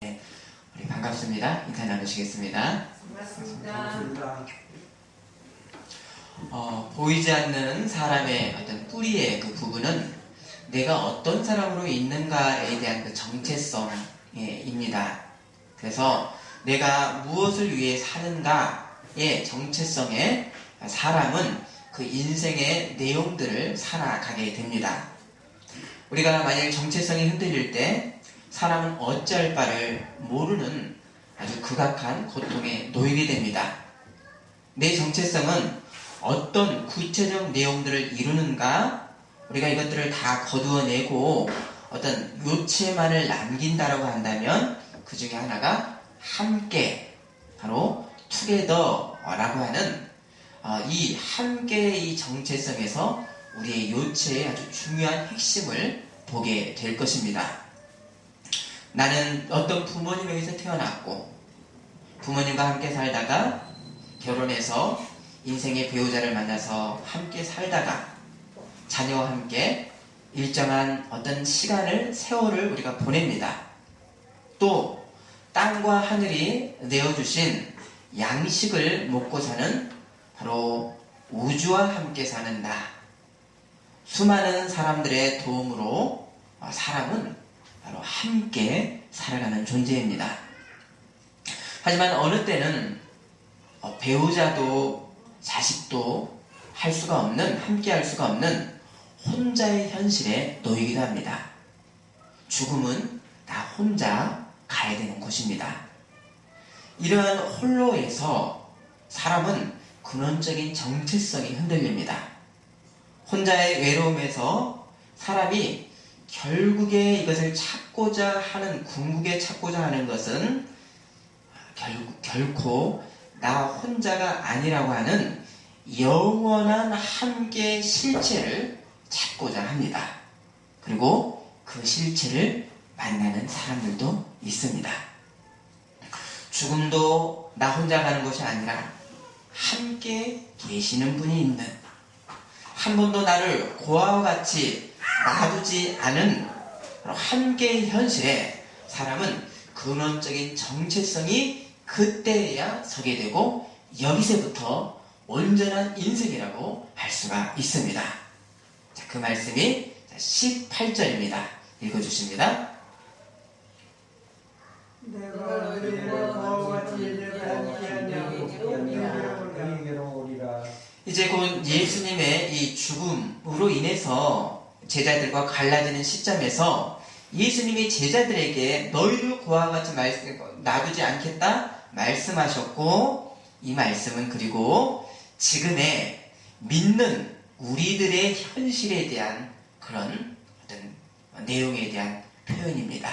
우리 반갑습니다. 인사 나누시겠습니다. 반갑습니다. 보이지 않는 사람의 어떤 뿌리의 그 부분은 내가 어떤 사람으로 있는가에 대한 그 정체성입니다. 그래서 내가 무엇을 위해 사는가의 정체성에 사람은 그 인생의 내용들을 살아가게 됩니다. 우리가 만약 정체성이 흔들릴 때 사람은 어찌할 바를 모르는 아주 극악한 고통에 놓이게 됩니다. 내 정체성은 어떤 구체적 내용들을 이루는가, 우리가 이것들을 다 거두어내고 어떤 요체만을 남긴다라고 한다면 그 중에 하나가 함께, 바로 투게더라고 하는 이 함께의 이 정체성에서 우리의 요체의 아주 중요한 핵심을 보게 될 것입니다. 나는 어떤 부모님에게서 태어났고 부모님과 함께 살다가 결혼해서 인생의 배우자를 만나서 함께 살다가 자녀와 함께 일정한 어떤 시간을, 세월을 우리가 보냅니다. 또 땅과 하늘이 내어주신 양식을 먹고 사는 바로 우주와 함께 사는 나, 수많은 사람들의 도움으로 사람은 바로 함께 살아가는 존재입니다. 하지만 어느 때는 배우자도 자식도 할 수가 없는, 함께 할 수가 없는 혼자의 현실에 놓이기도 합니다. 죽음은 나 혼자 가야 되는 곳입니다. 이러한 홀로에서 사람은 근원적인 정체성이 흔들립니다. 혼자의 외로움에서 사람이 결국에 이것을 찾고자 하는, 궁극에 찾고자 하는 것은 결코 나 혼자가 아니라고 하는 영원한 함께 실체를 찾고자 합니다. 그리고 그 실체를 만나는 사람들도 있습니다. 죽음도 나 혼자 가는 것이 아니라 함께 계시는 분이 있는, 한 번도 나를 고아와 같이 놔두지 않은 함께의 현실에 사람은 근원적인 정체성이 그때야 서게 되고 여기서부터 온전한 인생이라고 할 수가 있습니다. 자, 그 말씀이 18절입니다. 읽어주십니다. 내가 너희를 고아와 같이 함께 하냐고 너희에게로 오리라. 이제 곧 예수님의 이 죽음으로 인해서 제자들과 갈라지는 시점에서 예수님이 제자들에게 너희를 고아와 같이 놔두지 않겠다 말씀하셨고, 이 말씀은 그리고 지금의 믿는 우리들의 현실에 대한 그런 어떤 내용에 대한 표현입니다.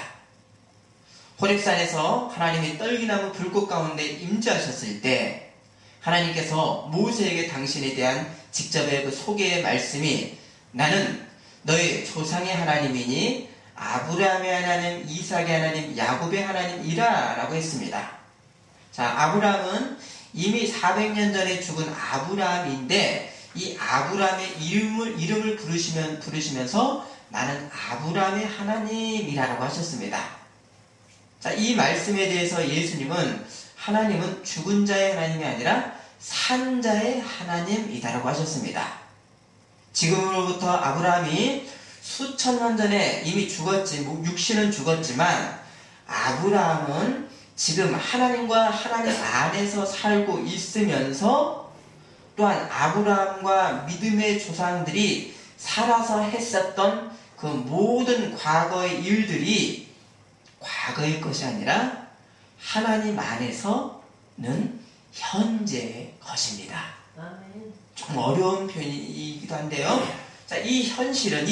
호렙산에서 하나님이 떨기나무 불꽃 가운데 임재하셨을 때 하나님께서 모세에게 당신에 대한 직접의 그 소개의 말씀이 나는 너희 조상의 하나님이니 아브라함의 하나님, 이삭의 하나님, 야곱의 하나님이라 라고 했습니다. 자, 아브라함은 이미 400년 전에 죽은 아브라함인데 이 아브라함의 이름을 부르시면서 나는 아브라함의 하나님이라고 하셨습니다. 자, 이 말씀에 대해서 예수님은 하나님은 죽은 자의 하나님이 아니라 산 자의 하나님이다라고 하셨습니다. 지금으로부터 아브라함이 수천 년 전에 이미 육신은 죽었지만 아브라함은 지금 하나님과 하나님 안에서 살고 있으면서 또한 아브라함과 믿음의 조상들이 살아서 했었던 그 모든 과거의 일들이 과거의 것이 아니라 하나님 안에서는 현재의 것입니다. 좀 어려운 표현이기도 한데요. 자, 이 현실은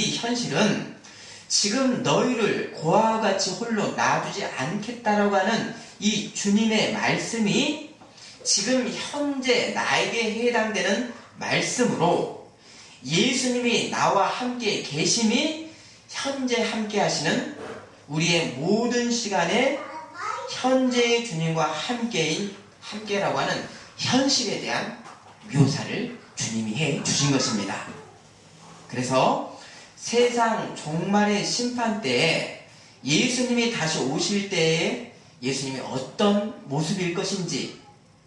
지금 너희를 고아와 같이 홀로 놔두지 않겠다라고 하는 이 주님의 말씀이 지금 현재 나에게 해당되는 말씀으로 예수님이 나와 함께 계심이 현재 함께 하시는 우리의 모든 시간에 현재의 주님과 함께라고 하는 현실에 대한 묘사를 주님이 해 주신 것입니다. 그래서 세상 종말의 심판 때에 예수님이 다시 오실 때에 예수님이 어떤 모습일 것인지,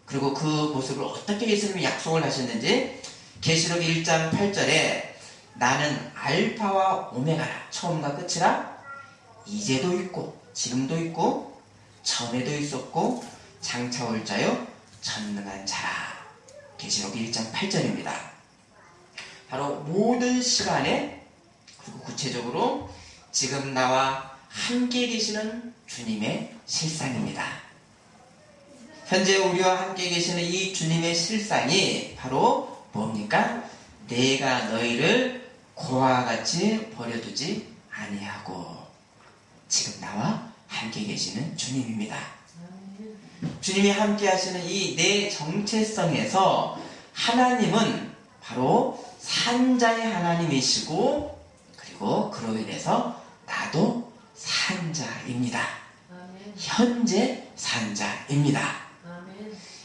그리고 그 모습을 어떻게 예수님이 약속을 하셨는지 계시록 1장 8절에 나는 알파와 오메가라, 처음과 끝이라, 이제도 있고 지금도 있고 전에도 있었고 장차 올 자요 전능한 자라. 계시록 1장 8절입니다. 바로 모든 시간에, 그리고 구체적으로 지금 나와 함께 계시는 주님의 실상입니다. 현재 우리와 함께 계시는 이 주님의 실상이 바로 뭡니까? 내가 너희를 고아와 같이 버려두지 아니하고, 지금 나와 함께 계시는 주님입니다. 주님이 함께 하시는 이 내 정체성에서 하나님은 바로 산자의 하나님이시고, 그리고 그로 인해서 나도 산자입니다. 현재 산자입니다.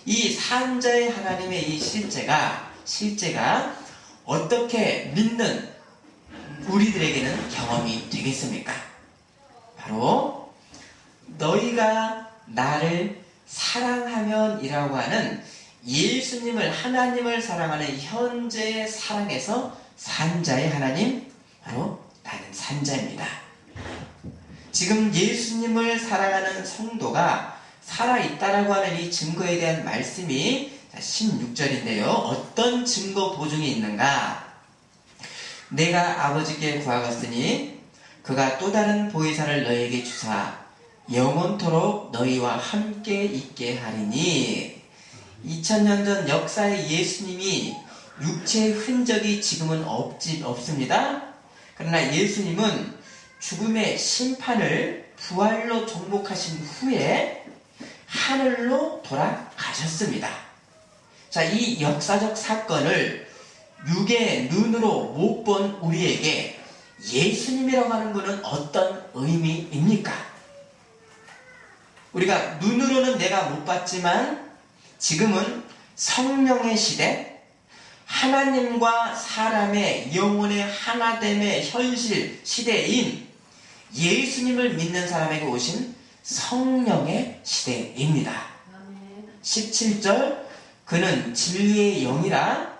이 산자의 하나님의 이 실제가 어떻게 믿는 우리들에게는 경험이 되겠습니까? 바로 너희가 나를 사랑하면 이라고 하는 예수님을, 하나님을 사랑하는 현재의 사랑에서 산자의 하나님, 바로 나는 산자입니다. 지금 예수님을 사랑하는 성도가 살아있다라고 하는 이 증거에 대한 말씀이 16절인데요. 어떤 증거 보증이 있는가? 내가 아버지께 구하갔으니 그가 또 다른 보혜사를 너희에게 주사 영원토록 너희와 함께 있게 하리니. 2000년 전 역사의 예수님이 육체의 흔적이 지금은 없습니다. 그러나 예수님은 죽음의 심판을 부활로 정복하신 후에 하늘로 돌아가셨습니다. 자, 이 역사적 사건을 육의 눈으로 못 본 우리에게 예수님이라고 하는 것은 어떤 의미입니까? 우리가 눈으로는 내가 못 봤지만 지금은 성령의 시대, 하나님과 사람의 영혼의 하나됨의 현실 시대인 예수님을 믿는 사람에게 오신 성령의 시대입니다. 17절, 그는 진리의 영이라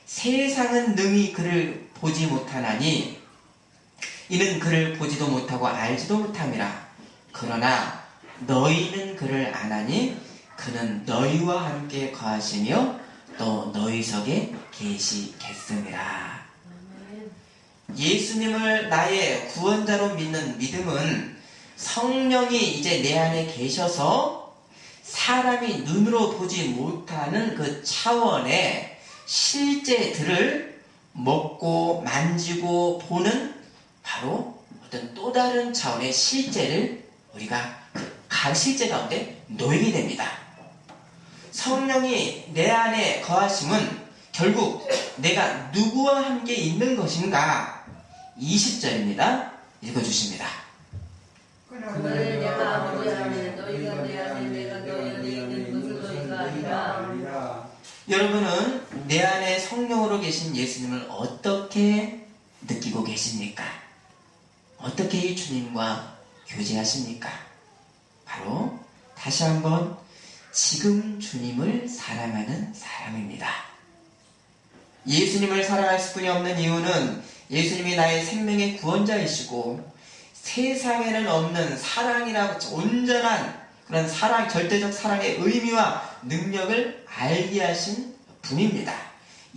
세상은 능히 그를 보지 못하나니 이는 그를 보지도 못하고 알지도 못함이라. 그러나 너희는 그를 아나니 그는 너희와 함께 거하시며 또 너희 속에 계시겠음이라. 예수님을 나의 구원자로 믿는 믿음은 성령이 이제 내 안에 계셔서 사람이 눈으로 보지 못하는 그 차원의 실제들을 먹고 만지고 보는 바로 어떤 또 다른 차원의 실제를 우리가 각 실제 가운데 놓이게 됩니다. 성령이 내 안에 거하심은 결국 내가 누구와 함께 있는 것인가? 20절입니다. 읽어주십니다. 그를 내가 아버지 안에 너희가 내 안에 내가 너희 안에 있는 것을 너희가 알리라. 여러분은 내 안에 성령으로 계신 예수님을 어떻게 느끼고 계십니까? 어떻게 이 주님과 교제하십니까? 바로 다시 한번 지금 주님을 사랑하는 사람입니다. 예수님을 사랑할 수뿐이 없는 이유는 예수님이 나의 생명의 구원자이시고 세상에는 없는 사랑이나 온전한 그런 사랑, 절대적 사랑의 의미와 능력을 알게 하신 분입니다.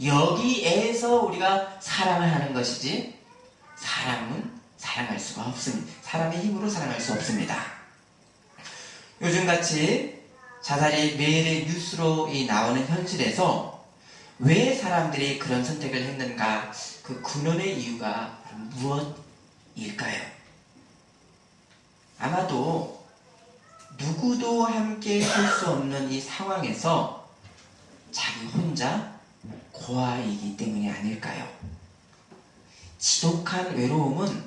여기에서 우리가 사랑을 하는 것이지 사람은 사랑할 수가 없습니다. 사람의 힘으로 사랑할 수 없습니다. 요즘같이 자살이 매일의 뉴스로 나오는 현실에서 왜 사람들이 그런 선택을 했는가? 그 근원의 이유가 무엇일까요? 아마도 누구도 함께 할 수 없는 이 상황에서 자기 혼자 고아이기 때문이 아닐까요? 지독한 외로움은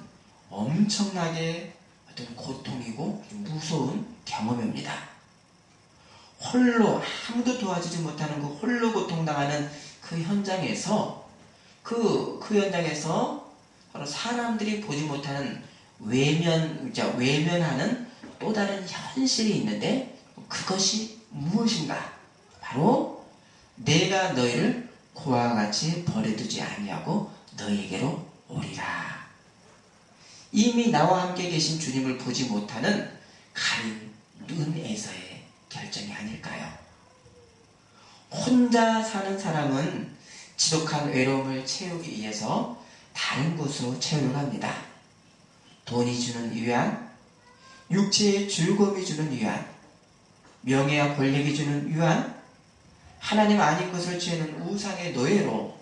엄청나게 어떤 고통이고 무서운 경험입니다. 홀로 아무도 도와주지 못하는 그 홀로 고통당하는 그 현장에서 그 현장에서 바로 사람들이 보지 못하는 외면하는 또 다른 현실이 있는데 그것이 무엇인가? 바로 내가 너희를 고아와 같이 버려두지 아니하고 너희에게로 오리라. 이미 나와 함께 계신 주님을 보지 못하는 가린 눈에서의 결정이 아닐까요? 혼자 사는 사람은 지독한 외로움을 채우기 위해서 다른 곳으로 채우려 합니다. 돈이 주는 위안, 육체의 즐거움이 주는 위안, 명예와 권력이 주는 위안, 하나님 아닌 것을 취하는 우상의 노예로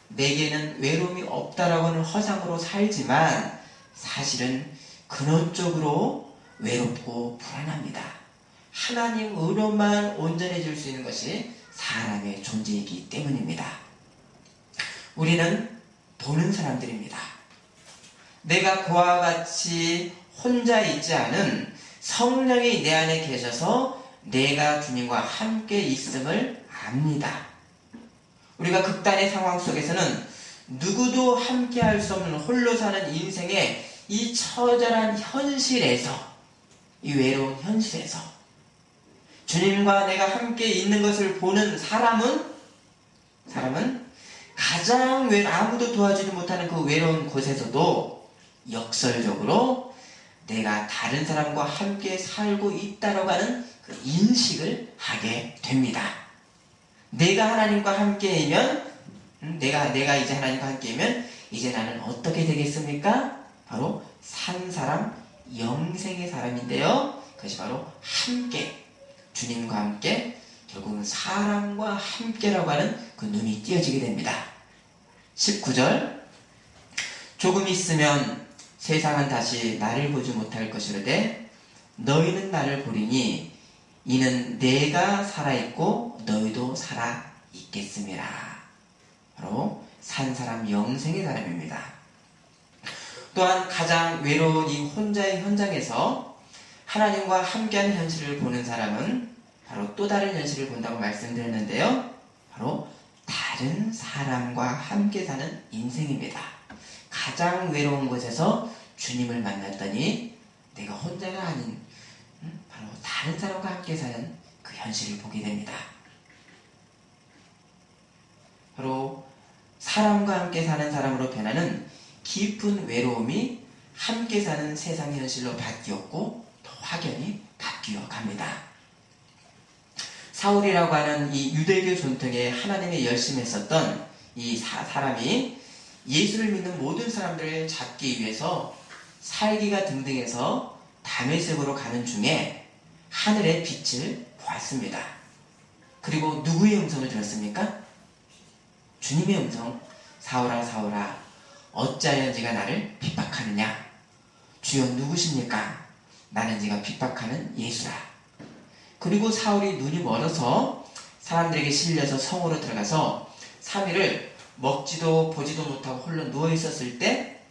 내게는 외로움이 없다라고는 허상으로 살지만 사실은 근원적으로 외롭고 불안합니다. 하나님으로만 온전해질 수 있는 것이 사람의 존재이기 때문입니다. 우리는 보는 사람들입니다. 내가 그와 같이 혼자 있지 않은 성령이 내 안에 계셔서 내가 주님과 함께 있음을 압니다. 우리가 극단의 상황 속에서는 누구도 함께 할 수 없는 홀로 사는 인생의 이 처절한 현실에서, 이 외로운 현실에서 주님과 내가 함께 있는 것을 보는 사람은 가장 아무도 도와주지 못하는 그 외로운 곳에서도 역설적으로 내가 다른 사람과 함께 살고 있다라고 하는 그 인식을 하게 됩니다. 내가 하나님과 함께이면, 내가 이제 하나님과 함께이면 이제 나는 어떻게 되겠습니까? 바로 산 사람, 영생의 사람인데요. 그것이 바로 함께, 주님과 함께, 결국은 사람과 함께라고 하는 그 눈이 띄어지게 됩니다. 19절, 조금 있으면 세상은 다시 나를 보지 못할 것이로되 너희는 나를 보리니 이는 내가 살아있고 너희도 살아있겠음이라. 바로 산 사람, 영생의 사람입니다. 또한 가장 외로운 이 혼자의 현장에서 하나님과 함께하는 현실을 보는 사람은 바로 또 다른 현실을 본다고 말씀드렸는데요. 바로 다른 사람과 함께 사는 인생입니다. 가장 외로운 곳에서 주님을 만났더니 내가 혼자가 아닌 바로 다른 사람과 함께 사는 그 현실을 보게 됩니다. 바로 사람과 함께 사는 사람으로 변하는 깊은 외로움이 함께 사는 세상 현실로 바뀌었고 또 확연히 바뀌어 갑니다. 사울이라고 하는 이 유대교 전통에 하나님의 열심히 했었던 이 사람이 예수를 믿는 모든 사람들을 잡기 위해서 살기가 등등해서 다메섹으로 가는 중에 하늘의 빛을 보았습니다. 그리고 누구의 음성을 들었습니까? 주님의 음성. 사울아 사울아 어찌하여 네가 나를 핍박하느냐? 주여 누구십니까? 나는 네가 핍박하는 예수라. 그리고 사울이 눈이 멀어서 사람들에게 실려서 성으로 들어가서 3일을 먹지도 보지도 못하고 홀로 누워있었을 때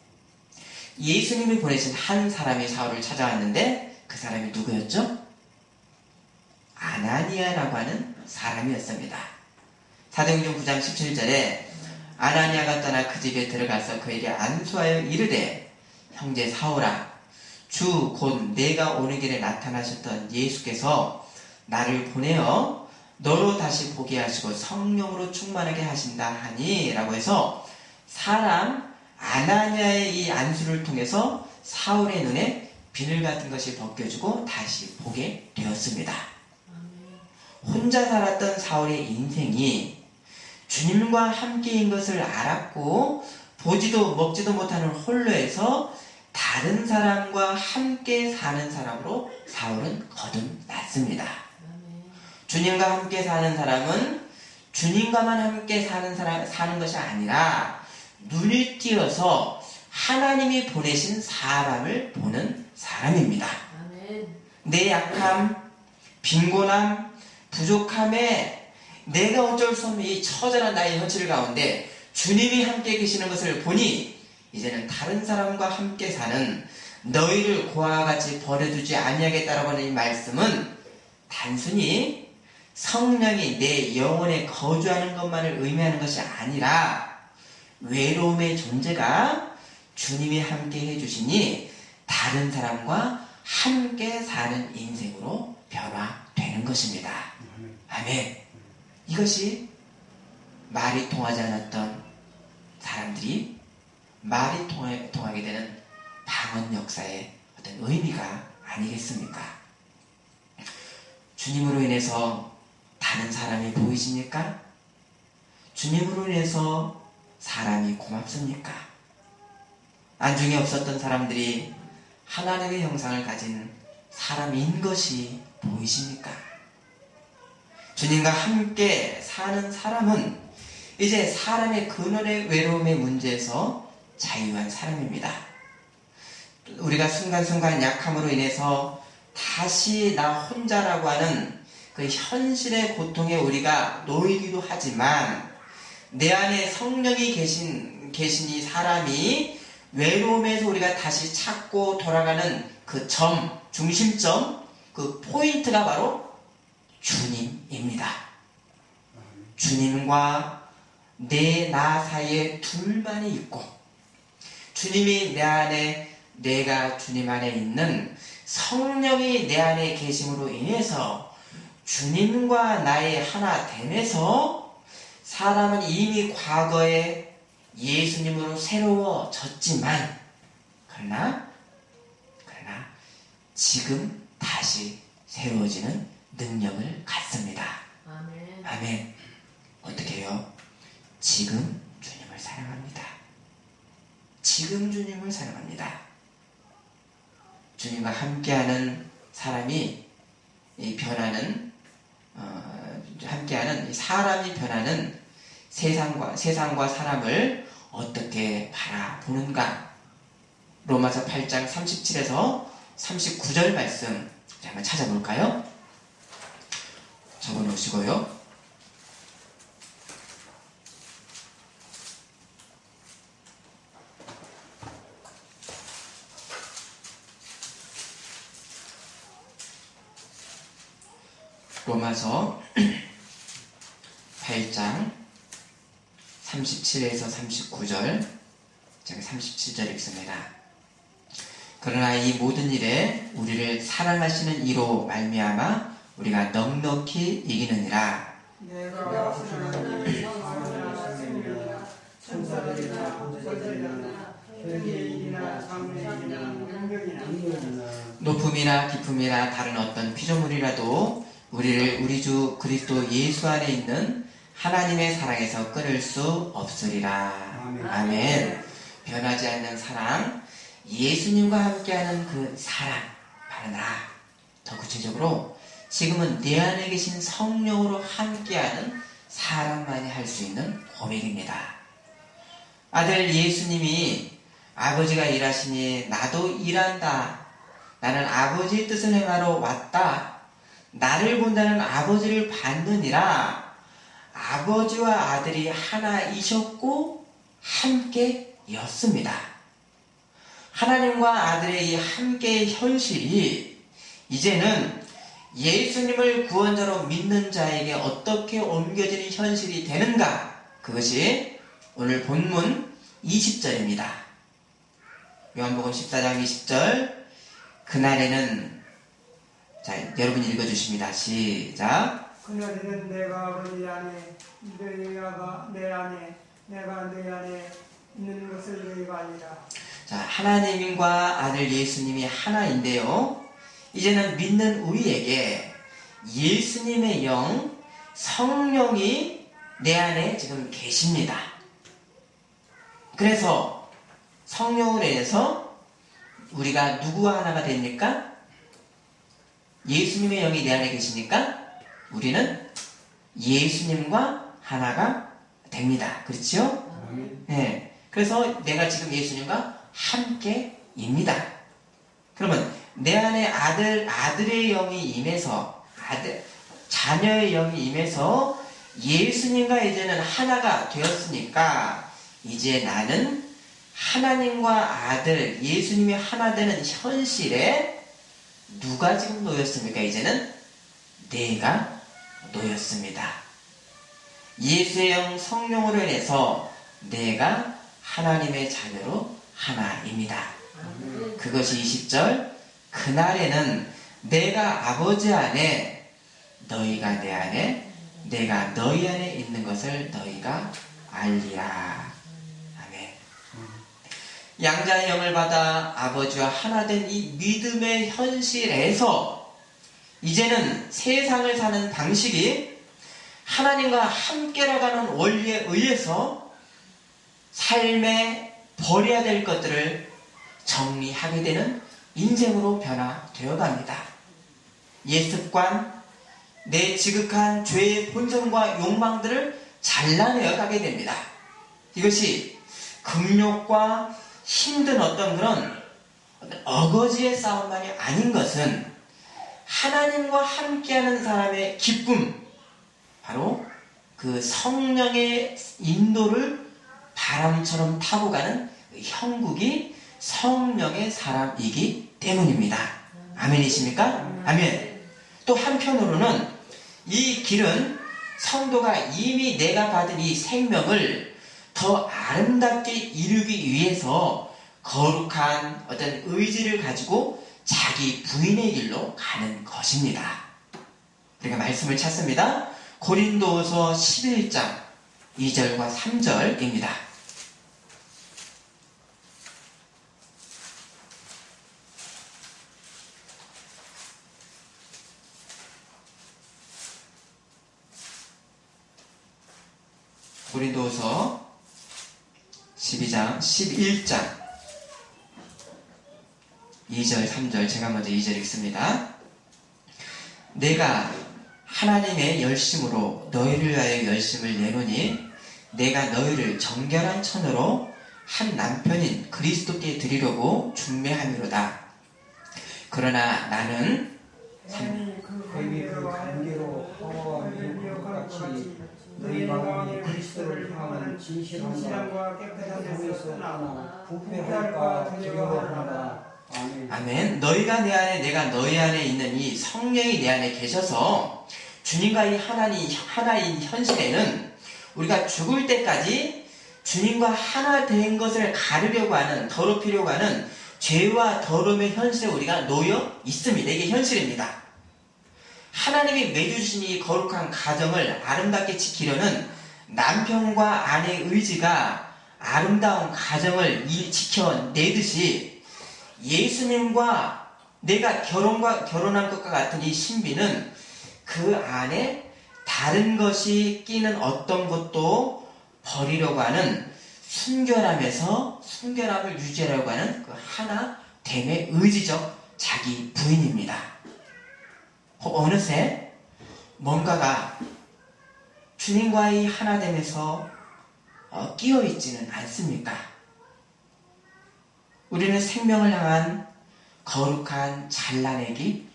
예수님이 보내신 한 사람이 사울을 찾아왔는데 그 사람이 누구였죠? 아나니아라고 하는 사람이었습니다. 사도행전 9장 17절에 아나니아가 떠나 그 집에 들어가서 그에게 안수하여 이르되 형제 사울아 주 곧 내가 오는 길에 나타나셨던 예수께서 나를 보내어 너로 다시 보게 하시고 성령으로 충만하게 하신다 하니 라고 해서 사람 아나니아의 이 안수를 통해서 사울의 눈에 비늘 같은 것이 벗겨지고 다시 보게 되었습니다. 혼자 살았던 사울의 인생이 주님과 함께인 것을 알았고 보지도 먹지도 못하는 홀로에서 다른 사람과 함께 사는 사람으로 사울은 거듭났습니다. 주님과 함께 사는 사람은 주님과만 함께 사는 것이 아니라 눈이 띄어서 하나님이 보내신 사람을 보는 사람입니다. 내 약함, 빈곤함, 부족함에 내가 어쩔 수 없는 이 처절한 나의 현실 가운데 주님이 함께 계시는 것을 보니 이제는 다른 사람과 함께 사는 너희를 고아와 같이 버려두지 아니하겠다라고 하는 이 말씀은 단순히 성령이 내 영혼에 거주하는 것만을 의미하는 것이 아니라 외로움의 존재가 주님이 함께 해주시니 다른 사람과 함께 사는 인생으로 변화되는 것입니다. 아멘. 이것이 말이 통하지 않았던 사람들이 말이 통하게 되는 방언 역사의 어떤 의미가 아니겠습니까? 주님으로 인해서 다른 사람이 보이십니까? 주님으로 인해서 사람이 고맙습니까? 안중에 없었던 사람들이 하나님의 형상을 가진 사람인 것이 보이십니까? 주님과 함께 사는 사람은 이제 사람의 근원의 외로움의 문제에서 자유한 사람입니다. 우리가 순간순간 약함으로 인해서 다시 나 혼자라고 하는 그 현실의 고통에 우리가 놓이기도 하지만 내 안에 성령이 계신 이 사람이 외로움에서 우리가 다시 찾고 돌아가는 그 점, 중심점, 그 포인트가 바로 주님입니다. 주님과 나 사이에 둘만이 있고 주님이 내 안에 내가 주님 안에 있는 성령이 내 안에 계심으로 인해서 주님과 나의 하나됨에서 사람은 이미 과거에 예수님으로 새로워졌지만 그러나 지금 다시 새로워지는 능력을 갖습니다. 아멘. 아멘. 어떻게 해요? 지금 주님을 사랑합니다. 지금 주님을 사랑합니다. 주님과 함께하는 사람이 변하는 함께하는 사람이 변하는 세상과 사람을 어떻게 바라보는가? 로마서 8장 37에서 39절 말씀 한번 찾아볼까요? 적어놓으시고요. 로마서 8장 37에서 39절, 37절 읽습니다. 그러나 이 모든 일에 우리를 사랑하시는 이로 말미암아 우리가 넉넉히 이기느니라. 내가 하나님의 성령이나 천사들이나 권세들이나 회개인이나 장래인이나 능력이나 높음이나 깊음이나 다른 어떤 피조물이라도 우리를 우리 주 그리스도 예수 안에 있는 하나님의 사랑에서 끊을 수 없으리라. 아멘. 변하지 않는 사랑, 예수님과 함께하는 그 사랑, 바로 나. 더 구체적으로 지금은 내 안에 계신 성령으로 함께하는 사람만이 할 수 있는 고백입니다. 아들 예수님이 아버지가 일하시니 나도 일한다. 나는 아버지의 뜻을 행하러 왔다. 나를 본다는 아버지를 받느니라. 아버지와 아들이 하나이셨고 함께였습니다. 하나님과 아들의 이 함께의 현실이 이제는 예수님을 구원자로 믿는 자에게 어떻게 옮겨지는 현실이 되는가? 그것이 오늘 본문 20절입니다. 요한복음 14장 20절. 그날에는, 자, 여러분 읽어주십니다. 시작. 그날에는 내가 아버지 안에 너희가 내 안에 내가 내 안에 있는 것을 너희가 알리라. 자, 하나님과 아들 예수님이 하나인데요. 이제는 믿는 우리에게 예수님의 영, 성령이 내 안에 지금 계십니다. 그래서 성령으로 인해서 우리가 누구와 하나가 됩니까? 예수님의 영이 내 안에 계시니까 우리는 예수님과 하나가 됩니다. 그렇죠? 네. 그래서 내가 지금 예수님과 함께입니다. 그러면 내 안에 아들의 영이 임해서 자녀의 영이 임해서 예수님과 이제는 하나가 되었으니까 이제 나는 하나님과 아들 예수님이 하나 되는 현실에 누가 지금 놓였습니까? 이제는 내가 놓였습니다. 예수의 영 성령으로 인해서 내가 하나님의 자녀로 하나입니다. 그것이 20절. 그날에는 내가 아버지 안에 너희가 내 안에 내가 너희 안에 있는 것을 너희가 알리라. 아멘. 양자의 영을 받아 아버지와 하나 된 이 믿음의 현실에서 이제는 세상을 사는 방식이 하나님과 함께라가는 원리에 의해서 삶에 버려야 될 것들을 정리하게 되는 인생으로 변화되어 갑니다. 옛 습관, 내 지극한 죄의 본성과 욕망들을 잘라내어 가게 됩니다. 이것이 금욕과 힘든 어떤 그런 어거지의 싸움만이 아닌 것은 하나님과 함께하는 사람의 기쁨, 바로 그 성령의 인도를 바람처럼 타고 가는 형국이 성령의 사람이기 때문입니다. 아멘이십니까? 아멘. 또 한편으로는 이 길은 성도가 이미 내가 받은 이 생명을 더 아름답게 이루기 위해서 거룩한 어떤 의지를 가지고 자기 부인의 길로 가는 것입니다. 우리가 말씀을 찾습니다. 고린도후서 11장 2절과 3절입니다. 고린도후서 11장 2절 3절 제가 먼저 2절 읽습니다. 내가 하나님의 열심으로 너희를 위하여 열심을 내노니 내가 너희를 정결한 천으로 한 남편인 그리스도께 드리려고 준비함이로다. 그러나 나는 뱀이 그 관계로 하와 미혹한 것 같이 너희 마음이 그리스도를 향하는 진실함과 진실함과 깨끗한 데서 떠나 부패할까 두려워하노라. 아멘. 아멘. 너희가 내 안에 내가 너희 안에 있는 이 성령이 내 안에 계셔서 주님과 이 하나인 현실에는 우리가 죽을 때까지 주님과 하나 된 것을 가르려고 하는, 더럽히려고 하는 죄와 더러움의 현실에 우리가 놓여 있습니다. 이게 현실입니다. 하나님이 맺어주신 이 거룩한 가정을 아름답게 지키려는 남편과 아내의 의지가 아름다운 가정을 지켜내듯이 예수님과 내가 결혼한 것과 같은 이 신비는 그 안에 다른 것이 끼는 어떤 것도 버리려고 하는 순결함을 유지하려고 하는 그 하나됨의 의지적 자기 부인입니다. 어느새 뭔가가 주님과의 하나됨에서 끼어있지는 않습니까? 우리는 생명을 향한 거룩한 잘라내기,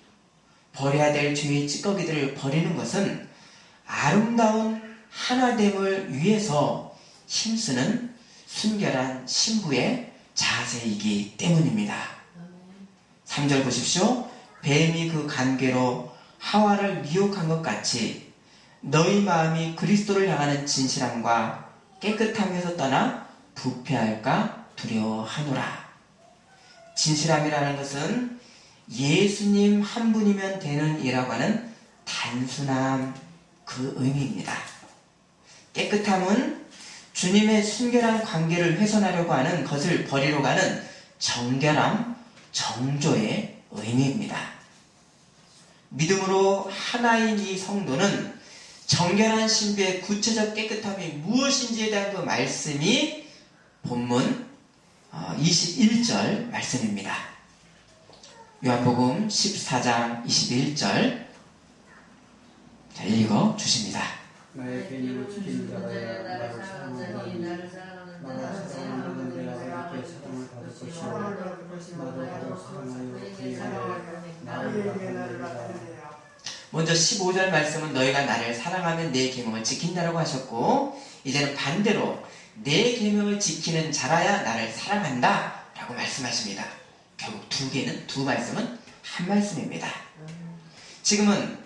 버려야 될 죄의 찌꺼기들을 버리는 것은 아름다운 하나됨을 위해서 힘쓰는 순결한 신부의 자세이기 때문입니다. 3절 보십시오. 뱀이 그 관계로 하와를 미혹한 것 같이 너희 마음이 그리스도를 향하는 진실함과 깨끗함에서 떠나 부패할까 두려워하노라. 진실함이라는 것은 예수님 한 분이면 되는 이라고 하는 단순함, 그 의미입니다. 깨끗함은 주님의 순결한 관계를 훼손하려고 하는 것을 버리러 가는 정결함, 정조의 의미입니다. 믿음으로 하나인 이 성도는 정결한 신비의 구체적 깨끗함이 무엇인지에 대한 그 말씀이 본문 21절 말씀입니다. 요한복음 14장 21절 자, 읽어 주십니다. 나의 계명을 지키는 자라야 나를 사랑하노니 나를 사랑하는 자가 이렇게 사랑을 받을 것이요 나도 나를 사랑하여 그에게 나를 받으리라. 먼저 15절 말씀은 너희가 나를 사랑하면 내 계명을 지킨다라고 하셨고, 이제는 반대로 내 계명을 지키는 자라야 나를 사랑한다 라고 말씀하십니다. 결국 두 말씀은 한 말씀입니다. 지금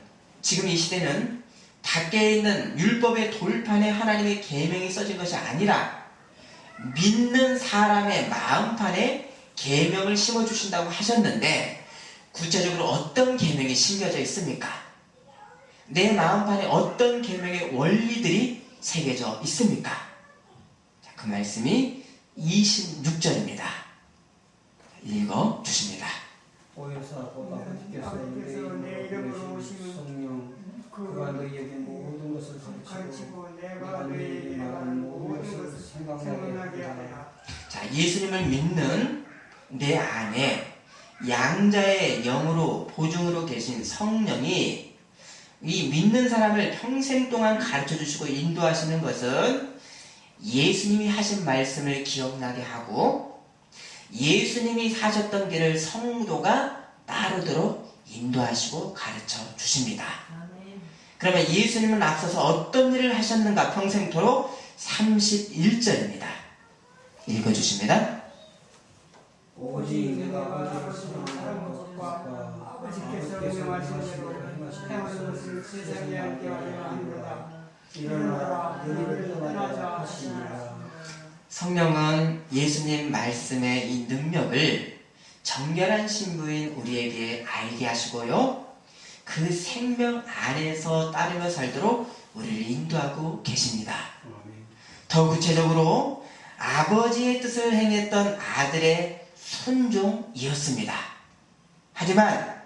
이 시대는 밖에 있는 율법의 돌판에 하나님의 계명이 써진 것이 아니라 믿는 사람의 마음판에 계명을 심어주신다고 하셨는데, 구체적으로 어떤 계명이 심겨져 있습니까? 내 마음판에 어떤 계명의 원리들이 새겨져 있습니까? 자, 그 말씀이 26절입니다. 읽어 주십니다. 오여사 곧 아버지께서 아버지께서 내 이름으로 오시는 성령 그가 너희에게 모든 것을 가르치고 가르치고 내가 내가 너희에게 너희에게 말한 모든 모든 것을 생각나게 생각나게 하라. 하라. 자, 예수님을 믿는 내 안에 양자의 영으로 보증으로 계신 성령이 이 믿는 사람을 평생 동안 가르쳐 주시고 인도하시는 것은 예수님이 하신 말씀을 기억나게 하고 예수님이 사셨던 길을 성도가 따르도록 인도하시고 가르쳐 주십니다. 그러면 예수님은 앞서서 어떤 일을 하셨는가 평생토록 31절입니다. 읽어주십니다. 오직 내가 아버지를 사랑하는 것과 아버지께서 명하신 대로 행하는 것을 세상에 알게 하려 하는도다. 일어나라 너희를 떠나자 하시니라. 성령은 예수님 말씀의 이 능력을 정결한 신부인 우리에게 알게 하시고요. 그 생명 안에서 따르며 살도록 우리를 인도하고 계십니다. 더 구체적으로 아버지의 뜻을 행했던 아들의 순종이었습니다. 하지만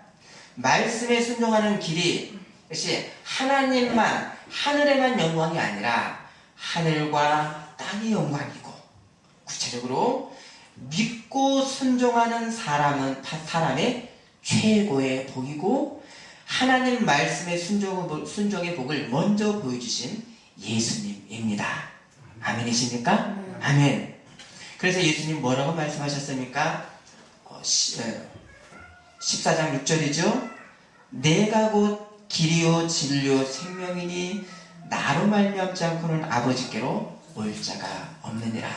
말씀에 순종하는 길이 역시 하나님만 하늘에만 영광이 아니라 하늘과 땅의 영광이고 구체적으로 믿고 순종하는 사람의 최고의 복이고 하나님 말씀의 순종의 복을 먼저 보여주신 예수님입니다. 아멘이십니까? 아멘. 그래서 예수님 뭐라고 말씀하셨습니까? 14장 6절이죠. 내가 곧 길이요 진리요 생명이니 나로 말미암지 않고는 아버지께로 올 자가 없느니라.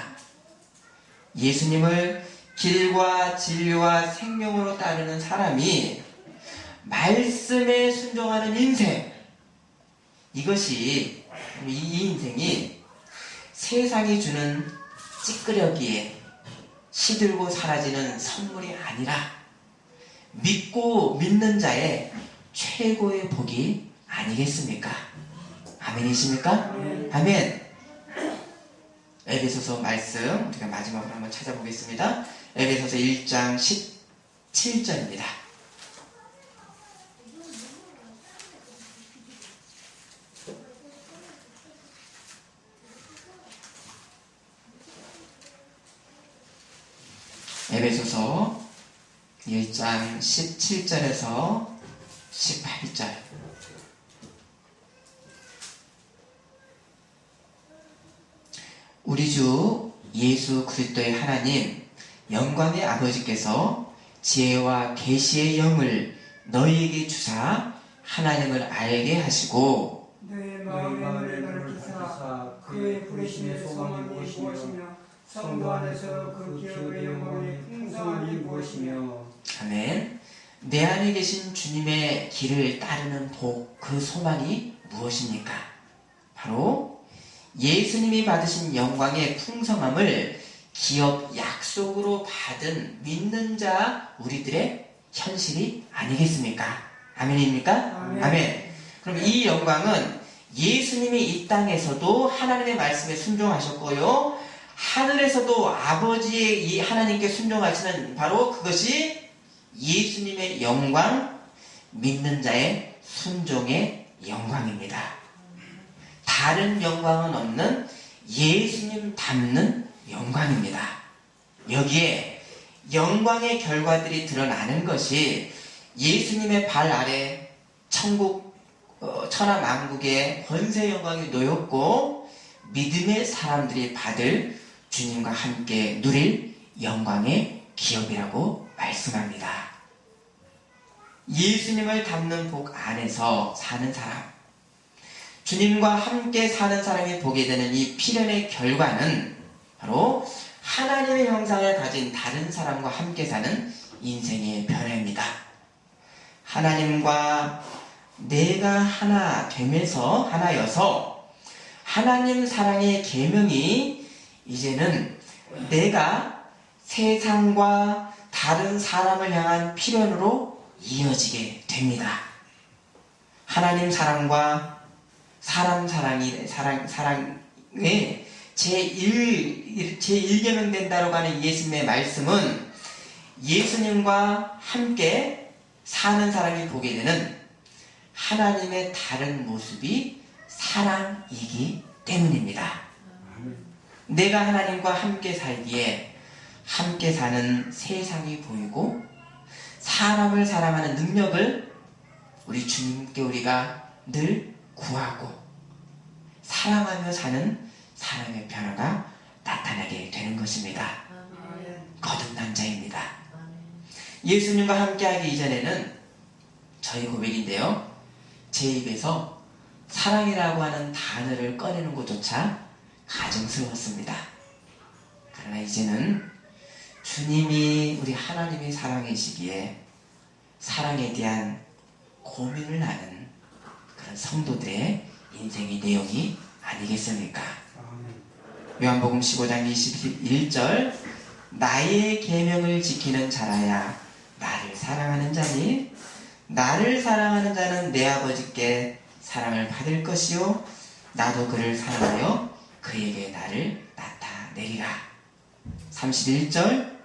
예수님을 길과 진리와 생명으로 따르는 사람이 말씀에 순종하는 인생, 이것이 이 인생이 세상이 주는 찌끄러기에 시들고 사라지는 선물이 아니라 믿고 믿는 자의 최고의 복이 아니겠습니까? 아멘이십니까? 아멘. 에베소서 말씀 우리가 마지막으로 한번 찾아보겠습니다. 에베소서 1장 17절입니다. 에베소서 1장 17절에서 18절. 우리 주 예수 그리스도의 하나님 영광의 아버지께서 지혜와 계시의 영을 너희에게 주사 하나님을 알게 하시고 너의 마음의 눈을 기사 그의 부르심의 소망이 무엇이며 성도 안에서 그 기업의 영광의 풍성함이 무엇이며. 아멘. 내 안에 계신 주님의 길을 따르는 복, 그 소망이 무엇입니까? 바로 예수님이 받으신 영광의 풍성함을 기업 약속으로 받은 믿는 자 우리들의 현실이 아니겠습니까? 아멘입니까? 아멘. 그럼 이 영광은 예수님이 이 땅에서도 하나님의 말씀에 순종하셨고요. 하늘에서도 아버지의 이 하나님께 순종하시는 바로 그것이 예수님의 영광, 믿는 자의 순종의 영광입니다. 다른 영광은 없는 예수님 닮는 영광입니다. 여기에 영광의 결과들이 드러나는 것이 예수님의 발 아래 천국, 천하만국의 권세 영광이 놓였고 믿음의 사람들이 받을 주님과 함께 누릴 영광의 기업이라고 말씀합니다. 예수님을 닮는 복 안에서 사는 사람, 주님과 함께 사는 사람이 보게 되는 이 필연의 결과는 바로 하나님의 형상을 가진 다른 사람과 함께 사는 인생의 변화입니다. 하나님과 내가 하나 되면서 하나여서 하나님 사랑의 계명이 이제는 내가 세상과 다른 사람을 향한 필연으로 이어지게 됩니다. 하나님 사랑과 사람의 제1계명 된다고 하는 예수님의 말씀은 예수님과 함께 사는 사람이 보게 되는 하나님의 다른 모습이 사랑이기 때문입니다. 내가 하나님과 함께 살기에 함께 사는 세상이 보이고 사람을 사랑하는 능력을 우리 주님께 우리가 늘 구하고 사랑하며 사는 사랑의 변화가 나타나게 되는 것입니다. 거듭난 자입니다. 예수님과 함께하기 이전에는 저희 고백인데요, 제 입에서 사랑이라고 하는 단어를 꺼내는 것조차 가증스러웠습니다. 그러나 이제는 주님이 우리 하나님의 사랑이시기에 사랑에 대한 고민을 하는 그런 성도들의 인생의 내용이 아니겠습니까? 요한복음 15장 21절 나의 계명을 지키는 자라야 나를 사랑하는 자니 나를 사랑하는 자는 내 아버지께 사랑을 받을 것이요 나도 그를 사랑하여 그에게 나를 나타내리라. 31절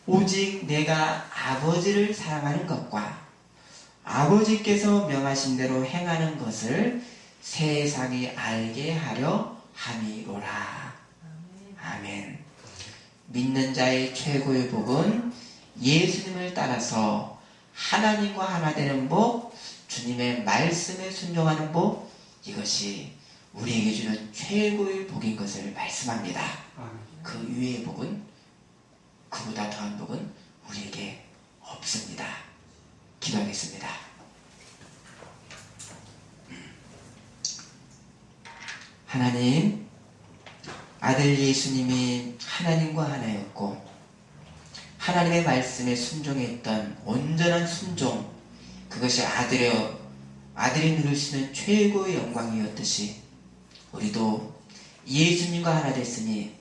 오직 내가 아버지를 사랑하는 것과 아버지께서 명하신 대로 행하는 것을 세상이 알게 하려 함이로라. 아멘. 믿는 자의 최고의 복은 예수님을 따라서 하나님과 하나 되는 복, 주님의 말씀에 순종하는 복, 이것이 우리에게 주는 최고의 복인 것을 말씀합니다. 그 이외의 복은, 그보다 더한 복은 우리에게 없습니다. 기도하겠습니다. 하나님, 아들 예수님이 하나님과 하나였고 하나님의 말씀에 순종했던 온전한 순종, 그것이 아들이 누릴 수 있는 최고의 영광이었듯이 우리도 예수님과 하나 됐으니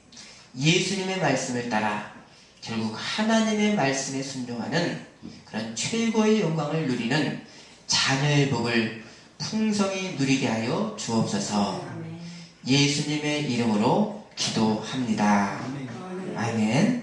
예수님의 말씀을 따라 결국 하나님의 말씀에 순종하는 그런 최고의 영광을 누리는 자녀의 복을 풍성히 누리게 하여 주옵소서. 예수님의 이름으로 기도합니다. 아멘.